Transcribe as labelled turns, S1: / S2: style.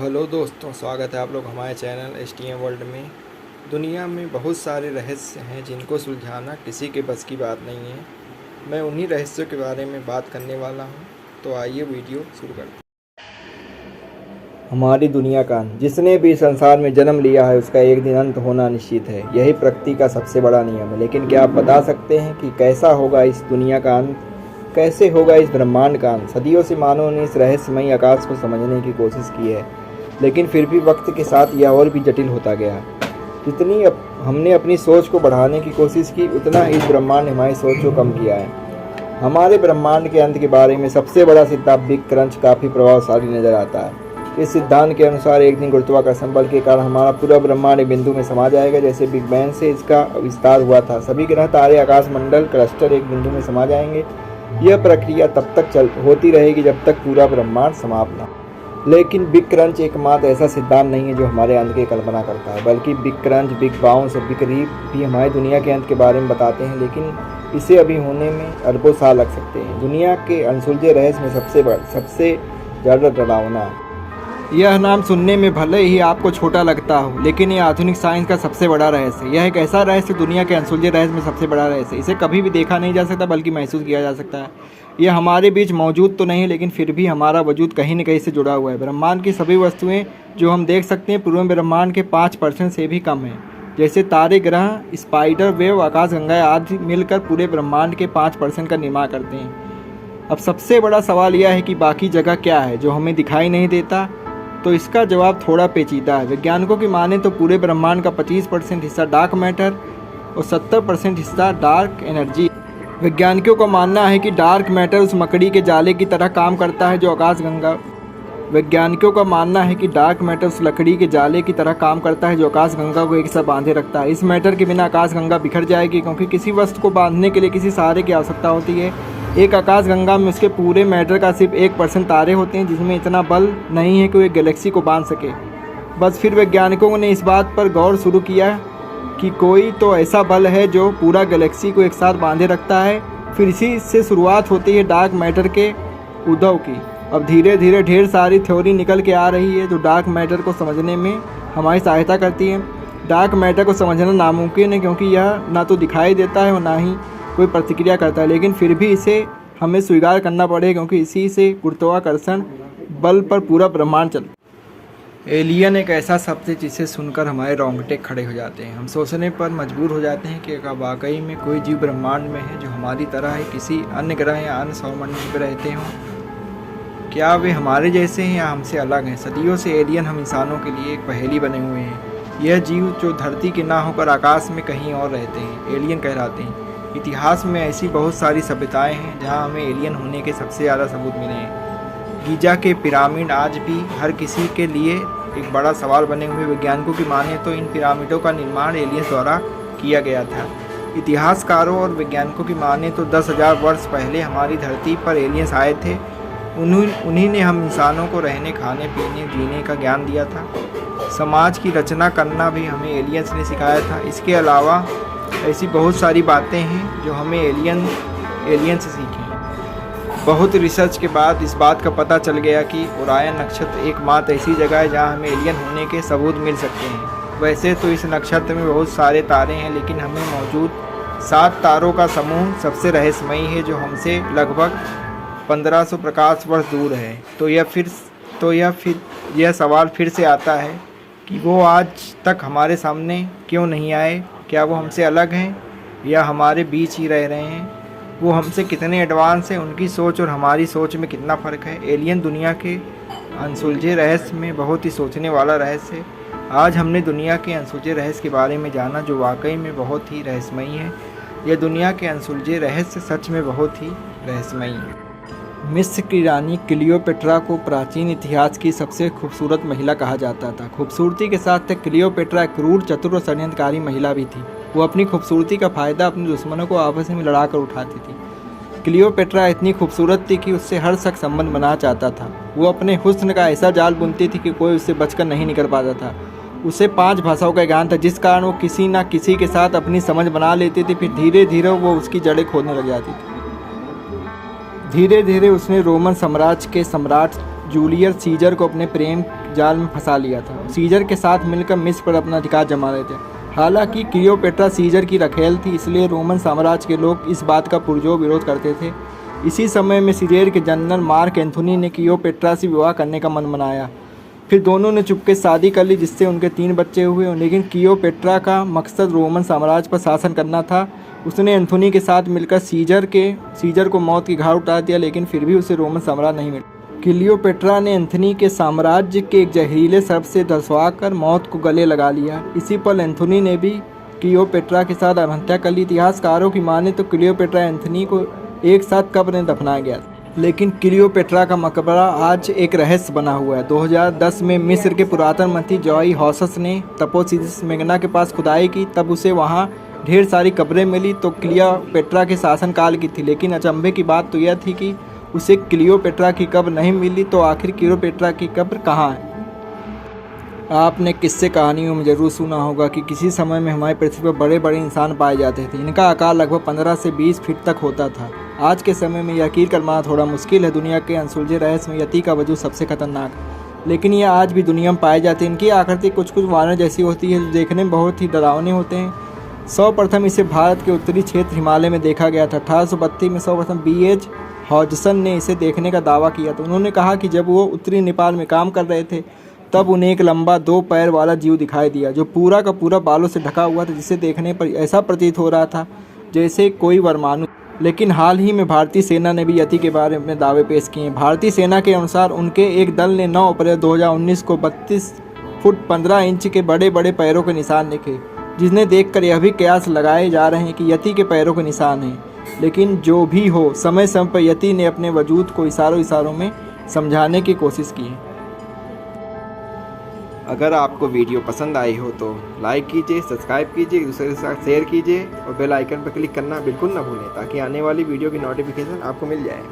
S1: Hello दोस्तों, स्वागत है आप लोग हमारे चैनल STM वर्ल्ड में। दुनिया में बहुत सारे रहस्य हैं जिनको सुलझाना किसी के बस की बात नहीं है। मैं उन्हीं रहस्यों के बारे में बात करने वाला हूं, तो आइए वीडियो शुरू करते हैं। हमारी दुनिया का अंत। जिसने भी संसार में जन्म लिया है उसका एक दिन अंत होना निश्चित है। यही प्रकृति का सबसे बड़ा नियम है। लेकिन क्या आप बता सकते हैं कि कैसा होगा इस दुनिया का अंत, कैसे होगा इस ब्रह्मांड का अंत? सदियों से मानव ने इस रहस्यमयी आकाश को समझने की कोशिश की है, लेकिन फिर भी वक्त के साथ यह और भी जटिल होता गया। जितनी हमने अपनी सोच को बढ़ाने की कोशिश की, उतना इस ब्रह्मांड ने हमारी सोच को कम किया है। हमारे ब्रह्मांड के अंत के बारे में सबसे बड़ा सिद्धांत बिग क्रंच काफ़ी प्रभावशाली नजर आता है। इस सिद्धांत के अनुसार एक दिन गुरुत्वाकर्षण बल के कारण हमारा पूरा ब्रह्मांड एक बिंदु में समा जाएगा। जैसे बिग बैंग से इसका विस्तार हुआ था, सभी ग्रह, तारे, आकाशमंडल, क्लस्टर एक बिंदु में समा जाएंगे। यह प्रक्रिया तब तक होती रहेगी जब तक पूरा ब्रह्मांड समाप्त न। लेकिन बिग क्रंच एकमात्र ऐसा सिद्धांत नहीं है जो हमारे अंत की कल्पना करता है, बल्कि बिग क्रंच, बिग बाउंस और बिग रीप भी हमारी दुनिया के अंत के बारे में बताते हैं। लेकिन इसे अभी होने में अरबों साल लग सकते हैं। दुनिया के अनसुलझे रहस्य में सबसे ज़्यादा डरावना है। यह नाम सुनने में भले ही आपको छोटा लगता हो, लेकिन यह आधुनिक साइंस का सबसे बड़ा रहस्य है। यह एक ऐसा रहस्य, दुनिया के अनसुलझे रहस्य में सबसे बड़ा रहस्य। इसे कभी भी देखा नहीं जा सकता, बल्कि महसूस किया जा सकता है। यह हमारे बीच मौजूद तो नहीं, लेकिन फिर भी हमारा वजूद कहीं न कहीं से जुड़ा हुआ है। ब्रह्मांड की सभी वस्तुएं जो हम देख सकते हैं पूरे ब्रह्मांड के 5% से भी कम है। जैसे तारे, ग्रह, स्पाइडर वेव, आकाशगंगाएं आदि मिलकर पूरे ब्रह्मांड के 5% का निर्माण करते हैं। अब सबसे बड़ा सवाल यह है कि बाकी जगह क्या है जो हमें दिखाई नहीं देता? तो इसका जवाब थोड़ा पेचीदा है। वैज्ञानिकों की माने तो पूरे ब्रह्मांड का 25% हिस्सा डार्क मैटर और 70% हिस्सा डार्क एनर्जी। वैज्ञानिकों का मानना है कि डार्क मैटर उस मकड़ी के जाले की तरह काम करता है जो आकाशगंगा को एक साथ बांधे रखता है। इस मैटर के बिना आकाशगंगा बिखर जाएगी, क्योंकि किसी वस्तु को बांधने के लिए किसी सहारे की आवश्यकता होती है। एक आकाशगंगा में उसके पूरे मैटर का सिर्फ 1% तारे होते हैं, जिसमें इतना बल नहीं है कि वो एक गैलेक्सी को बांध सके। बस फिर वैज्ञानिकों ने इस बात पर गौर शुरू किया कि कोई तो ऐसा बल है जो पूरा गैलेक्सी को एक साथ बांधे रखता है। फिर इसी से शुरुआत होती है डार्क मैटर के उद्भव की। अब धीरे धीरे ढेर सारी थ्योरी निकल के आ रही है जो डार्क मैटर को समझने में हमारी सहायता करती है। डार्क मैटर को समझना नामुमकिन है, क्योंकि यह ना तो दिखाई देता है और ना ही कोई प्रतिक्रिया करता है, लेकिन फिर भी इसे हमें स्वीकार करना पड़ेगा, क्योंकि इसी से गुरुत्वाकर्षण बल पर पूरा ब्रह्मांड चलता है। एलियन एक ऐसा शब्द है जिसे सुनकर हमारे रोंगटे खड़े हो जाते हैं। हम सोचने पर मजबूर हो जाते हैं कि क्या वाकई में कोई जीव ब्रह्मांड में है जो हमारी तरह है, किसी अन्य ग्रह या अन्य सौरमंडल पर रहते हों। क्या वे हमारे जैसे हैं या हमसे अलग हैं? सदियों से एलियन हम इंसानों के लिए एक पहेली बने हुए हैं। यह जीव जो धरती के ना होकर आकाश में कहीं और रहते हैं, एलियन कहलाते हैं। इतिहास में ऐसी बहुत सारी सभ्यताएं हैं जहां हमें एलियन होने के सबसे ज़्यादा सबूत मिले हैं। गीजा के पिरामिड आज भी हर किसी के लिए एक बड़ा सवाल बने हुए। वैज्ञानिकों की माने तो इन पिरामिडों का निर्माण एलियंस द्वारा किया गया था। इतिहासकारों और वैज्ञानिकों की माने तो 10,000 वर्ष पहले हमारी धरती पर एलियंस आए थे। उन्हीं ने हम इंसानों को रहने, खाने, पीने, जीने का ज्ञान दिया था। समाज की रचना करना भी हमें एलियंस ने सिखाया था। इसके अलावा ऐसी बहुत सारी बातें हैं जो हमें एलियन से सीखें। बहुत रिसर्च के बाद इस बात का पता चल गया कि ओरायन नक्षत्र एकमात्र ऐसी जगह है जहां हमें एलियन होने के सबूत मिल सकते हैं। वैसे तो इस नक्षत्र में बहुत सारे तारे हैं, लेकिन हमें मौजूद 7 तारों का समूह सबसे रहस्यमयी है, जो हमसे लगभग 1500 प्रकाश वर्ष दूर है। यह सवाल फिर से आता है कि वो आज तक हमारे सामने क्यों नहीं आए? क्या वो हमसे अलग हैं या हमारे बीच ही रह रहे हैं? वो हमसे कितने एडवांस हैं? उनकी सोच और हमारी सोच में कितना फ़र्क है? एलियन दुनिया के अनसुलझे रहस्य में बहुत ही सोचने वाला रहस्य है। आज हमने दुनिया के अनसुलझे रहस्य के बारे में जाना, जो वाकई में बहुत ही रहस्यमयी है। यह दुनिया के अनसुलझे रहस्य सच में बहुत ही रहस्यमयी है। मिस्र की रानी क्लियोपेट्रा को प्राचीन इतिहास की सबसे खूबसूरत महिला कहा जाता था। खूबसूरती के साथ क्लियोपेट्रा एक क्रूर, चतुर और षड्यंत्रकारी महिला भी थी। वो अपनी खूबसूरती का फायदा अपने दुश्मनों को आपस में लड़ा कर उठाती थी। क्लियोपेट्रा इतनी खूबसूरत थी कि उससे हर शख्स संबंध बनाना चाहता था। वो अपने हुस्न का ऐसा जाल बुनती थी कि कोई उससे बचकर नहीं निकल पाता था। उसे 5 भाषाओं का ज्ञान था, जिस कारण वो किसी न किसी के साथ अपनी समझ बना लेती थी। फिर धीरे धीरे वो उसकी जड़ें खोदने लग जाती थी। धीरे धीरे उसने रोमन साम्राज्य के सम्राट जूलियस सीजर को अपने प्रेम जाल में फंसा लिया था। सीजर के साथ मिलकर मिस्र पर अपना अधिकार जमा रहे थे। हालांकि क्लियोपेट्रा सीजर की रखेल थी, इसलिए रोमन साम्राज्य के लोग इस बात का पुरजोर विरोध करते थे। इसी समय में सीजर के जनरल मार्क एंथोनी ने क्लियोपेट्रा से विवाह करने का मन बनाया। फिर दोनों ने चुपके शादी कर ली, जिससे उनके 3 बच्चे हुए। लेकिन क्लियोपेट्रा का मकसद रोमन साम्राज्य पर शासन करना था। उसने एंथोनी के साथ मिलकर सीजर को मौत की घाट उतार दिया, लेकिन फिर भी उसे रोमन साम्राज्य नहीं मिला। क्लियोपेट्रा ने एंथोनी के साम्राज्य के एक जहरीले सर्प से धंसवाकर मौत को गले लगा लिया। इसी पर एंथोनी ने भी क्लियोपेट्रा के साथ आत्महत्या कर ली। इतिहासकारों की माने तो क्लियोपेट्रा एंथोनी को एक साथ कब्र में दफनाया गया, लेकिन क्लियोपेट्रा का मकबरा आज एक रहस्य बना हुआ है। 2010 में मिस्र के पुरातन मंत्री जॉय हॉसस ने तपोसिदिस मेगना के पास खुदाई की, तब उसे वहाँ ढेर सारी कब्रें मिली तो क्लियोपेट्रा के शासनकाल की थी। लेकिन अचंभे की बात तो यह थी कि उसे क्लियोपेट्रा की कब्र नहीं मिली। तो आखिर क्लियोपेट्रा की कब्र कहाँ है? आपने किस्से कहानियों में ज़रूर सुना होगा कि किसी समय में हमारी पृथ्वी पर बड़े बड़े इंसान पाए जाते थे। इनका आकार लगभग 15 से 20 फीट तक होता था। आज के समय में यकीन करना थोड़ा मुश्किल है। दुनिया के अनसुलझे रहस्य में यति का वजूद सबसे खतरनाक, लेकिन ये आज भी दुनिया में पाए जाते हैं। इनकी आकृति कुछ वानर जैसी होती है, जो देखने में बहुत ही डरावने होते हैं। सर्वप्रथम इसे भारत के उत्तरी क्षेत्र हिमालय में देखा गया था। 1832 में सर्वप्रथम B.H. हॉजसन ने इसे देखने का दावा किया था। उन्होंने कहा कि जब वो उत्तरी नेपाल में काम कर रहे थे, तब उन्हें एक लंबा 2 पैर वाला जीव दिखाई दिया, जो पूरा का पूरा बालों से ढका हुआ था, जिसे देखने पर ऐसा प्रतीत हो रहा था जैसे कोई वरमानु। लेकिन हाल ही में भारतीय सेना ने भी यति के बारे में दावे पेश किए हैं। भारतीय सेना के अनुसार उनके एक दल ने 9 अप्रैल 2019 को 32 फुट 15 इंच के बड़े बड़े पैरों के निशान देखे, जिन्हें देखकर यह भी कयास लगाए जा रहे हैं कि यति के पैरों के निशान हैं। लेकिन जो भी हो, समय समय पर यति ने अपने वजूद को इशारों में समझाने की कोशिश की है। अगर आपको वीडियो पसंद आई हो तो लाइक कीजिए, सब्सक्राइब कीजिए, दूसरे के साथ शेयर कीजिए और बेल आइकन पर क्लिक करना बिल्कुल ना भूलें, ताकि आने वाली वीडियो की नोटिफिकेशन आपको मिल जाए।